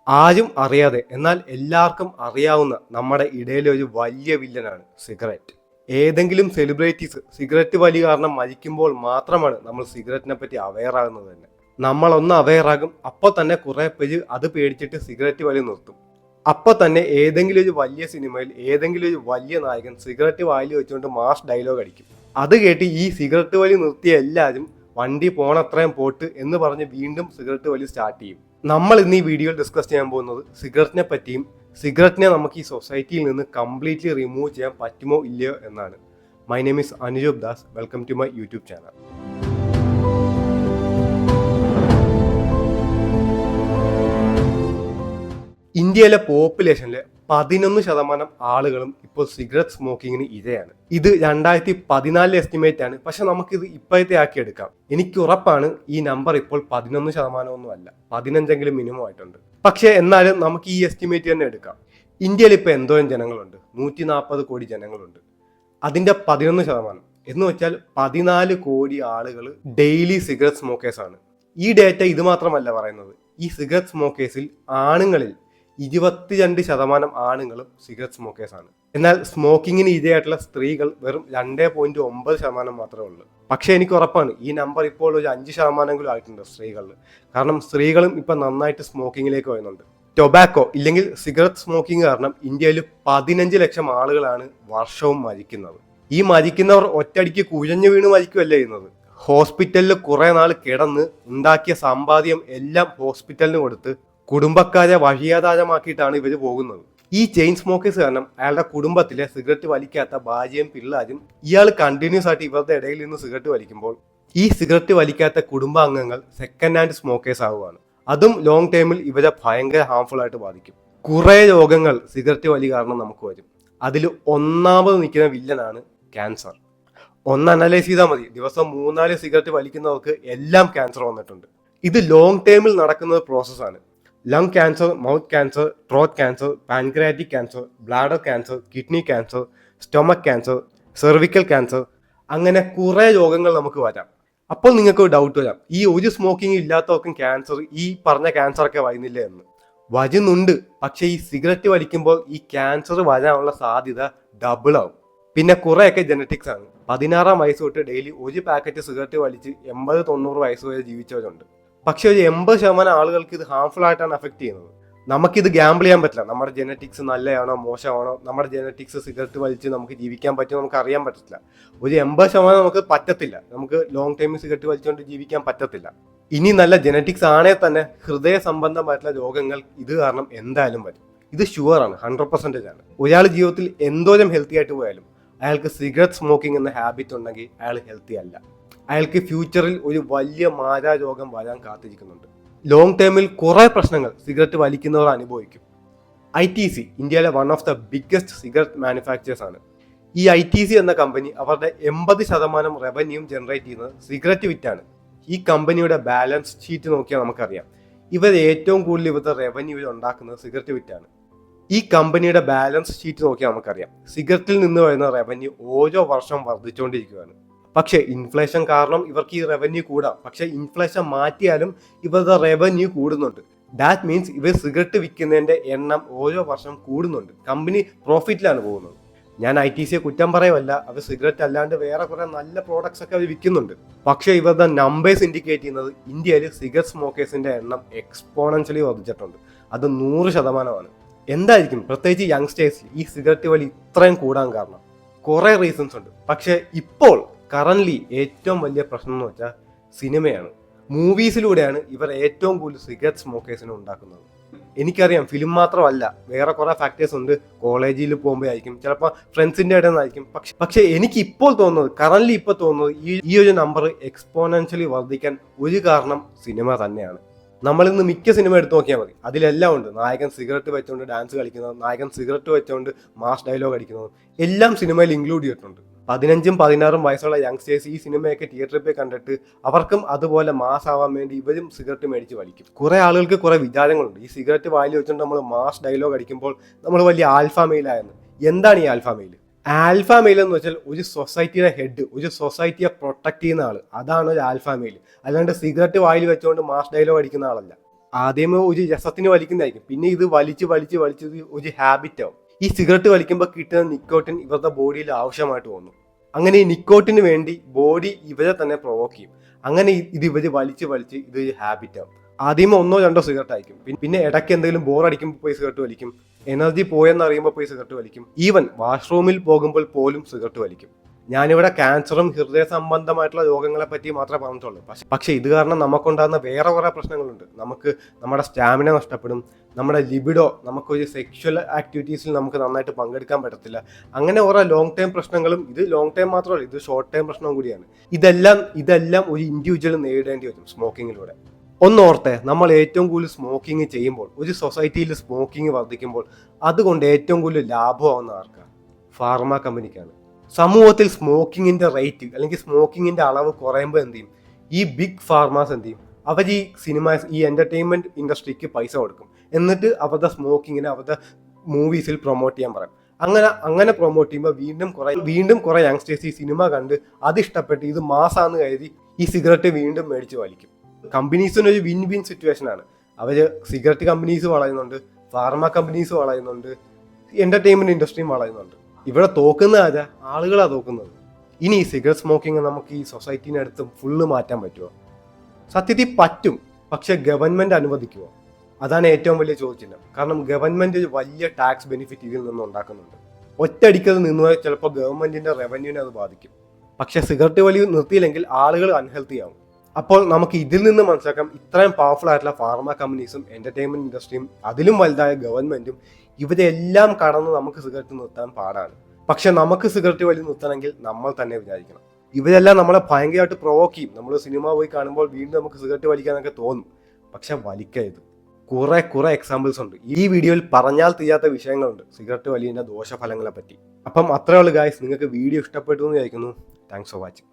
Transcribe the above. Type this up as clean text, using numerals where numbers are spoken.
ആരും അറിയാതെ എന്നാൽ എല്ലാവർക്കും അറിയാവുന്ന നമ്മുടെ ഇടയിലെ ഒരു വലിയ വില്ലനാണ് സിഗരറ്റ്. ഏതെങ്കിലും സെലിബ്രിറ്റീസ് സിഗരറ്റ് വലി കാരണം മരിക്കുമ്പോൾ മാത്രമാണ് നമ്മൾ സിഗരറ്റിനെ പറ്റി അവെയർ ആകുന്നത് തന്നെ. നമ്മളൊന്ന് അവെയർ ആകും, അപ്പോൾ തന്നെ കുറെ പേര് അത് പേടിച്ചിട്ട് സിഗരറ്റ് വലി നിർത്തും. അപ്പോൾ തന്നെ ഏതെങ്കിലും ഒരു വലിയ സിനിമയിൽ ഏതെങ്കിലും ഒരു വലിയ നായകൻ സിഗരറ്റ് വായിൽ വെച്ചുകൊണ്ട് മാസ് ഡയലോഗ് അടിക്കും. അത് കേട്ട് ഈ സിഗരറ്റ് വലി നിർത്തിയ എല്ലാവരും വണ്ടി പോണത്രയും പോട്ട് എന്ന് പറഞ്ഞ് വീണ്ടും സിഗരറ്റ് വലി സ്റ്റാർട്ട് ചെയ്യും. നമ്മൾ ഇന്ന് ഈ വീഡിയോയിൽ ഡിസ്കസ് ചെയ്യാൻ പോകുന്നത് സിഗരറ്റിനെ പറ്റിയും സിഗരറ്റിനെ നമുക്ക് ഈ സൊസൈറ്റിയിൽ നിന്ന് കംപ്ലീറ്റ്ലി റിമൂവ് ചെയ്യാൻ പറ്റുമോ ഇല്ലയോ എന്നാണ്. My name is Anujob Das. Welcome to my YouTube channel. ഇന്ത്യയിലെ പോപ്പുലേഷനിലെ 11% ആളുകളും ഇപ്പോൾ സിഗരറ്റ് സ്മോക്കിങ്ങിന് ഇരയാണ്. ഇത് 2014 എസ്റ്റിമേറ്റ് ആണ്, പക്ഷെ നമുക്കിത് ഇപ്പോഴത്തെ ആക്കി എടുക്കാം. എനിക്ക് ഉറപ്പാണ് ഈ നമ്പർ ഇപ്പോൾ 11% ഒന്നും അല്ല, 15 മിനിമം ആയിട്ടുണ്ട്. പക്ഷെ എന്നാലും നമുക്ക് ഈ എസ്റ്റിമേറ്റ് തന്നെ എടുക്കാം. ഇന്ത്യയിൽ ഇപ്പോൾ എന്തോരം ജനങ്ങളുണ്ട്? 140 കോടി ജനങ്ങളുണ്ട്. അതിന്റെ 11% എന്ന് വെച്ചാൽ 14 കോടി ആളുകൾ ഡെയിലി സിഗരറ്റ് സ്മോക്കേഴ്സ് ആണ്. ഈ ഡേറ്റ ഇത് മാത്രമല്ല പറയുന്നത്. ഈ സിഗരറ്റ് സ്മോക്കേഴ്സിൽ ആണുങ്ങളിൽ 22% ആണുങ്ങളും സിഗരറ്റ് സ്മോക്കേഴ്സ് ആണ്. എന്നാൽ സ്മോക്കിങ്ങിന് ഇരയായിട്ടുള്ള സ്ത്രീകൾ വെറും 2.9% മാത്രമേ ഉള്ളൂ. പക്ഷെ എനിക്ക് ഉറപ്പാണ് ഈ നമ്പർ ഇപ്പോൾ ഒരു 5% ആയിട്ടുണ്ട് സ്ത്രീകളിൽ. കാരണം സ്ത്രീകളും ഇപ്പൊ നന്നായിട്ട് സ്മോക്കിങ്ങിലേക്ക് വരുന്നുണ്ട്. ടൊബാക്കോ ഇല്ലെങ്കിൽ സിഗരറ്റ് സ്മോക്കിംഗ് കാരണം ഇന്ത്യയിൽ 15 ലക്ഷം ആളുകളാണ് വർഷവും മരിക്കുന്നത്. ഈ മരിക്കുന്നവർ ഒറ്റയടിക്ക് കുഴഞ്ഞു വീണ് മരിക്കുകയല്ല ചെയ്യുന്നത്. ഹോസ്പിറ്റലിൽ കുറെ നാൾ കിടന്ന് ഉണ്ടാക്കിയ സമ്പാദ്യം എല്ലാം ഹോസ്പിറ്റലിന് കൊടുത്ത് കുടുംബക്കാരെ വഴിയാധാരമാക്കിയിട്ടാണ് ഇവർ പോകുന്നത്. ഈ ചെയിൻ സ്മോക്കേഴ്സ് കാരണം അയാളുടെ കുടുംബത്തിലെ സിഗരറ്റ് വലിക്കാത്ത ഭാര്യയും പിള്ളേരും ഇയാൾ കണ്ടിന്യൂസ് ആയിട്ട് ഇവരുടെ ഇടയിൽ നിന്ന് സിഗരറ്റ് വലിക്കുമ്പോൾ ഈ സിഗരറ്റ് വലിക്കാത്ത കുടുംബാംഗങ്ങൾ സെക്കൻഡ് ഹാൻഡ് സ്മോക്കേഴ്സ് ആവുകയാണ്. അതും ലോങ് ടൈമിൽ ഇവരെ ഭയങ്കര ഹാർംഫുൾ ആയിട്ട് ബാധിക്കും. കുറെ രോഗങ്ങൾ സിഗരറ്റ് വലി കാരണം നമുക്ക് വരും. അതിൽ ഒന്നാമത് നിൽക്കുന്ന വില്ലനാണ് ക്യാൻസർ. ഒന്ന് അനലൈസ് ചെയ്താൽ മതി, ദിവസം 3-4 സിഗരറ്റ് വലിക്കുന്നവർക്ക് എല്ലാം ക്യാൻസർ വന്നിട്ടുണ്ട്. ഇത് ലോങ് ടൈമിൽ നടക്കുന്ന പ്രോസസ്സാണ്. Lung cancer, mouth cancer, throat cancer, pancreatic cancer, bladder cancer, kidney cancer, stomach cancer, cervical cancer, അങ്ങനെ കുറെ രോഗങ്ങൾ നമുക്ക് വരാം. അപ്പോൾ നിങ്ങൾക്ക് ഒരു ഡൗട്ട് വരാം, ഈ ഒരു സ്മോക്കിംഗ് ഇല്ലാത്തവർക്കും ക്യാൻസർ, ഈ പറഞ്ഞ ക്യാൻസർ ഒക്കെ വരുന്നില്ല എന്ന്. വരുന്നുണ്ട്, പക്ഷേ ഈ സിഗരറ്റ് വലിക്കുമ്പോൾ ഈ ക്യാൻസർ വരാനുള്ള സാധ്യത ഡബിൾ ആവും. പിന്നെ കുറെയൊക്കെ ജനറ്റിക്സ് ആണ്. 16 വയസ്സ് തൊട്ട് ഡെയിലി ഒരു പാക്കറ്റ് സിഗരറ്റ് വലിച്ച് 80-90 വയസ്സ് വരെ ജീവിച്ചവരുണ്ട്. പക്ഷെ ഒരു 80% ആളുകൾക്ക് ഇത് ഹാർംഫുൾ ആയിട്ടാണ് എഫക്ട് ചെയ്യുന്നത്. നമുക്കിത് ഗ്യാമ്പിൾ ചെയ്യാൻ പറ്റില്ല. നമ്മുടെ ജനറ്റിക്സ് നല്ലതാണോ മോശമാണോ, നമ്മുടെ ജനറ്റിക്സ് സിഗരറ്റ് വലിച്ച് നമുക്ക് ജീവിക്കാൻ പറ്റുമോ നമുക്ക് അറിയാൻ പറ്റില്ല. ഒരു 80% നമുക്ക് പറ്റത്തില്ല. നമുക്ക് ലോങ് ടൈമിൽ സിഗരറ്റ് വലിച്ചുകൊണ്ട് ജീവിക്കാൻ പറ്റത്തില്ല. ഇനി നല്ല ജനറ്റിക്സ് ആണെങ്കിൽ തന്നെ ഹൃദയ സംബന്ധമായിട്ടുള്ള രോഗങ്ങൾ ഇത് കാരണം എന്തായാലും വരും. ഇത് ഷുവറാണ്, 100% ആണ്. ഒരാൾ ജീവിതത്തിൽ എന്തോരം ഹെൽത്തി ആയിട്ട് പോയാലും അയാൾക്ക് സിഗരറ്റ് സ്മോക്കിംഗ് എന്ന ഹാബിറ്റ് ഉണ്ടെങ്കിൽ അയാൾ ഹെൽത്തി അല്ല. അയാൾക്ക് ഫ്യൂച്ചറിൽ ഒരു വലിയ മാരാരോഗം വരാൻ കാത്തിരിക്കുന്നുണ്ട്. ലോങ് ടൈമിൽ കുറെ പ്രശ്നങ്ങൾ സിഗരറ്റ് വലിക്കുന്നവർ അനുഭവിക്കും. ITC ഇന്ത്യയിലെ one of the biggest cigarette manufacturers ആണ്. ഈ ITC എന്ന കമ്പനി അവരുടെ 80% റവന്യൂ ജനറേറ്റ് ചെയ്യുന്നത് സിഗരറ്റ് വിറ്റാണ്. ഈ കമ്പനിയുടെ ബാലൻസ് ഷീറ്റ് നോക്കിയാൽ നമുക്കറിയാം ഇവർ ഏറ്റവും കൂടുതൽ ഇവരുടെ റവന്യൂ ഉണ്ടാക്കുന്നത് സിഗരറ്റ് വിറ്റാണ്. ഈ കമ്പനിയുടെ ബാലൻസ് ഷീറ്റ് നോക്കിയാൽ നമുക്കറിയാം സിഗരറ്റിൽ നിന്ന് വരുന്ന റവന്യൂ ഓരോ വർഷവും വർദ്ധിച്ചുകൊണ്ടിരിക്കുകയാണ്. പക്ഷേ ഇൻഫ്ലേഷൻ കാരണം ഇവർക്ക് ഈ റവന്യൂ കൂടാം. പക്ഷേ ഇൻഫ്ലേഷൻ മാറ്റിയാലും ഇവരുടെ റവന്യൂ കൂടുന്നുണ്ട്. ദാറ്റ് മീൻസ് ഇവർ സിഗരറ്റ് വിൽക്കുന്നതിന്റെ എണ്ണം ഓരോ വർഷം കൂടുന്നുണ്ട്. കമ്പനി പ്രോഫിറ്റിലാണ് പോകുന്നത്. ഞാൻ ITCയെ കുറ്റം പറയുമല്ല, അവർ സിഗരറ്റ് അല്ലാണ്ട് വേറെ കുറെ നല്ല പ്രോഡക്ട്സ് ഒക്കെ അവർ വിൽക്കുന്നുണ്ട്. പക്ഷേ ഇവരുടെ നമ്പേഴ്സ് ഇൻഡിക്കേറ്റ് ചെയ്യുന്നത് ഇന്ത്യയിൽ സിഗരറ്റ് സ്മോക്കേഴ്സിന്റെ എണ്ണം എക്സ്പോണൻഷ്യലി വർദ്ധിച്ചിട്ടുണ്ട്. അത് 100%. എന്തായിരിക്കും പ്രത്യേകിച്ച് യങ്സ്റ്റേഴ്സിൽ ഈ സിഗരറ്റ് വലി ഇത്രയും കൂടാൻ കാരണം? കുറെ റീസൺസ് ഉണ്ട്. പക്ഷെ ഇപ്പോൾ കറന്റ്ലി ഏറ്റവും വലിയ പ്രശ്നം എന്ന് വെച്ചാൽ സിനിമയാണ്. മൂവീസിലൂടെയാണ് ഇവർ ഏറ്റവും കൂടുതൽ സിഗരറ്റ് സ്മോക്കേഴ്സിനെ ഉണ്ടാക്കുന്നത്. എനിക്കറിയാം ഫിലിം മാത്രമല്ല, വേറെ കുറെ ഫാക്ടേഴ്സ് ഉണ്ട്. കോളേജിൽ പോകുമ്പോൾ ആയിരിക്കും, ചിലപ്പോൾ ഫ്രണ്ട്സിന്റെ ഇടയിൽ നിന്നായിരിക്കും. പക്ഷെ എനിക്ക് ഇപ്പോൾ തോന്നുന്നത്, കറന്റ്ലി ഇപ്പോൾ തോന്നുന്നത് ഈ ഒരു നമ്പർ എക്സ്പോണൻഷ്യലി വർദ്ധിക്കാൻ ഒരു കാരണം സിനിമ തന്നെയാണ്. നമ്മളിന്ന് മിക്ക സിനിമ എടുത്ത് നോക്കിയാൽ മതി, അതിലെല്ലാം ഉണ്ട്. നായകൻ സിഗരറ്റ് വെച്ചുകൊണ്ട് ഡാൻസ് കളിക്കുന്നത്, നായകൻ സിഗരറ്റ് വെച്ചുകൊണ്ട് മാസ് ഡയലോഗ് അടിക്കുന്നത്, എല്ലാം സിനിമയിൽ ഇൻക്ലൂഡ് ചെയ്തിട്ടുണ്ട്. 15-16 വയസ്സുള്ള യങ്സ്റ്റേഴ്സ് ഈ സിനിമയൊക്കെ തിയേറ്ററിൽ പോയി കണ്ടിട്ട് അവർക്കും അതുപോലെ മാസ് ആവാൻ വേണ്ടി ഇവരും സിഗരറ്റ് മേടിച്ച് വലിക്കും. കുറെ ആളുകൾക്ക് കുറെ വിചാരങ്ങളുണ്ട്. ഈ സിഗരറ്റ് വായിൽ വെച്ചുകൊണ്ട് നമ്മൾ മാസ് ഡയലോഗ് അടിക്കുമ്പോൾ നമ്മൾ വലിയ ആൽഫ മെയിലായെന്ന്. എന്താണ് ഈ ആൽഫ മെയിൽ? ആൽഫ മെയിൽ എന്ന് വെച്ചാൽ ഒരു സൊസൈറ്റിയുടെ ഹെഡ്, ഒരു സൊസൈറ്റിയെ പ്രൊട്ടക്ട് ചെയ്യുന്ന ആൾ, അതാണ് ഒരു ആൽഫ മെയിൽ. അല്ലാണ്ട് സിഗരറ്റ് വായിൽ വെച്ചുകൊണ്ട് മാസ് ഡയലോഗ് അടിക്കുന്ന ആളല്ല. ആദ്യമേ ഒരു രസത്തിന് വലിക്കുന്നതായിരിക്കും, പിന്നെ ഇത് വലിച്ച് വലിച്ച് വലിച്ച് ഇത് ഒരു ഹാബിറ്റ് ആവും. ഈ സിഗരറ്റ് വലിക്കുമ്പോൾ കിട്ടുന്ന നിക്കോട്ടിൻ ഇവരുടെ ബോഡിയിൽ ആവശ്യമായിട്ട് വന്നു. അങ്ങനെ ഈ നിക്കോട്ടിന് വേണ്ടി ബോഡി ഇവരെ തന്നെ പ്രൊവോക്ക് ചെയ്യും. അങ്ങനെ ഇത് ഇവര് വലിച്ച് വലിച്ച് ഇത് ഒരു ഹാബിറ്റ് ആവും. ആദ്യമേ 1-2 സിഗരറ്റ് ആയിരിക്കും, പിന്നെ ഇടയ്ക്ക് എന്തെങ്കിലും ബോർ അടിക്കുമ്പോൾ പോയി സിഗരറ്റ് വലിക്കും, എനർജി പോയെന്ന് അറിയുമ്പോൾ പോയി സിഗരറ്റ് വലിക്കും, ഈവൻ വാഷ്റൂമിൽ പോകുമ്പോൾ പോലും സിഗരറ്റ് വലിക്കും. ഞാനിവിടെ ക്യാൻസറും ഹൃദയ സംബന്ധമായിട്ടുള്ള രോഗങ്ങളെ പറ്റി മാത്രമേ പറഞ്ഞിട്ടുള്ളൂ. പക്ഷേ ഇത് കാരണം നമുക്കുണ്ടാകുന്ന വേറെ കുറേ പ്രശ്നങ്ങളുണ്ട്. നമുക്ക് നമ്മുടെ സ്റ്റാമിന നഷ്ടപ്പെടും, നമ്മുടെ ലിബിഡോ, നമുക്കൊരു സെക്ഷൽ ആക്ടിവിറ്റീസിൽ നമുക്ക് നന്നായിട്ട് പങ്കെടുക്കാൻ പറ്റത്തില്ല. അങ്ങനെ കുറേ ലോങ് ടൈം പ്രശ്നങ്ങളും, ഇത് ലോങ് ടൈം മാത്രമല്ല, ഇത് ഷോർട്ട് ടൈം പ്രശ്നവും കൂടിയാണ്. ഇതെല്ലാം ഒരു ഇൻഡിവിജ്വൽ നേരിടേണ്ടി വരും സ്മോക്കിങ്ങിലൂടെ. ഒന്നോർത്തെ, നമ്മൾ ഏറ്റവും കൂടുതൽ സ്മോക്കിംഗ് ചെയ്യുമ്പോൾ, ഒരു സൊസൈറ്റിയിൽ സ്മോക്കിംഗ് വർദ്ധിക്കുമ്പോൾ അതുകൊണ്ട് ഏറ്റവും കൂടുതൽ ലാഭമാവുന്ന ആർക്കാണ്? ഫാർമ കമ്പനിക്കാണ്. സമൂഹത്തിൽ സ്മോക്കിങ്ങിന്റെ റേറ്റ് അല്ലെങ്കിൽ സ്മോക്കിങ്ങിന്റെ അളവ് കുറയുമ്പോൾ എന്ത് ചെയ്യും? ഈ ബിഗ് ഫാർമാസ് എന്ത് ചെയ്യും? അവർ ഈ സിനിമാസ്, ഈ എന്റർടൈൻമെന്റ് ഇൻഡസ്ട്രിക്ക് പൈസ കൊടുക്കും, എന്നിട്ട് അവരുടെ സ്മോക്കിങ്ങിനെ അവരുടെ മൂവീസിൽ പ്രൊമോട്ട് ചെയ്യാൻ പറയും. അങ്ങനെ പ്രൊമോട്ട് ചെയ്യുമ്പോൾ വീണ്ടും കുറെ യങ്സ്റ്റേഴ്സ് ഈ സിനിമ കണ്ട് അത് ഇഷ്ടപ്പെട്ട് ഇത് മാസാന്ന് കരുതി ഈ സിഗരറ്റ് വീണ്ടും മേടിച്ച് വലിക്കും. കമ്പനീസിന് ഒരു വിൻ വിൻ സിറ്റുവേഷൻ ആണ്. അവര് സിഗരറ്റ് കമ്പനീസ് വളയുന്നുണ്ട്, ഫാർമ കമ്പനീസ് വളയുന്നുണ്ട്, എന്റർടൈൻമെന്റ് ഇൻഡസ്ട്രിയും വളയുന്നുണ്ട്. ഇവിടെ തോക്കുന്ന ആരാ? ആളുകളാണ് തോക്കുന്നത്. ഇനി ഈ സിഗരറ്റ് സ്മോക്കിംഗ് നമുക്ക് ഈ സൊസൈറ്റീനെ അടുത്ത് ഫുള്ള് മാറ്റാൻ പറ്റുമോ? സത്യത്തിൽ പറ്റും, പക്ഷെ ഗവൺമെന്റ് അനുവദിക്കുമോ? അതാണ് ഏറ്റവും വലിയ ചോദ്യചിഹ്നം. കാരണം ഗവൺമെന്റ് ഒരു വലിയ ടാക്സ് ബെനിഫിറ്റ് ഇതിൽ നിന്ന് ഉണ്ടാക്കുന്നുണ്ട്. ഒറ്റയടിക്കത് നിന്നുപോയാൽ ചിലപ്പോൾ ഗവൺമെന്റിന്റെ റവന്യൂവിനെ അത് ബാധിക്കും. പക്ഷെ സിഗരറ്റ് വലി നിർത്തിയില്ലെങ്കിൽ ആളുകൾ അൺഹെൽത്തി ആവും. അപ്പോൾ നമുക്ക് ഇതിൽ നിന്ന് മനസ്സിലാക്കാം, ഇത്രയും പവർഫുൾ ആയിട്ടുള്ള ഫാർമ കമ്പനീസും എന്റർടൈൻമെന്റ് ഇൻഡസ്ട്രിയും അതിലും വലുതായ ഗവൺമെന്റും ഇവരെല്ലാം കടന്ന് നമുക്ക് സിഗരറ്റ് നിർത്താൻ പാടാണ്. പക്ഷെ നമുക്ക് സിഗരറ്റ് വലി നിർത്തണമെങ്കിൽ നമ്മൾ തന്നെ വിചാരിക്കണം. ഇവരെല്ലാം നമ്മളെ ഭയങ്കരമായിട്ട് പ്രൊവോക്ക് ചെയ്യും. നമ്മൾ സിനിമ പോയി കാണുമ്പോൾ വീണ്ടും നമുക്ക് സിഗരറ്റ് വലിക്കാനൊക്കെ തോന്നും, പക്ഷെ വലിക്കരുത്. കുറെ എക്സാമ്പിൾസ് ഉണ്ട്. ഈ വീഡിയോയിൽ പറഞ്ഞാൽ തീരാത്ത വിഷയങ്ങളുണ്ട് സിഗരറ്റ് വലിയുടെ ദോഷഫലങ്ങളെ പറ്റി. അപ്പം അത്രേ ഉള്ളൂ ഗായ്സ്. നിങ്ങൾക്ക് വീഡിയോ ഇഷ്ടപ്പെട്ടു എന്ന് വിചാരിക്കുന്നു. Thanks for watching.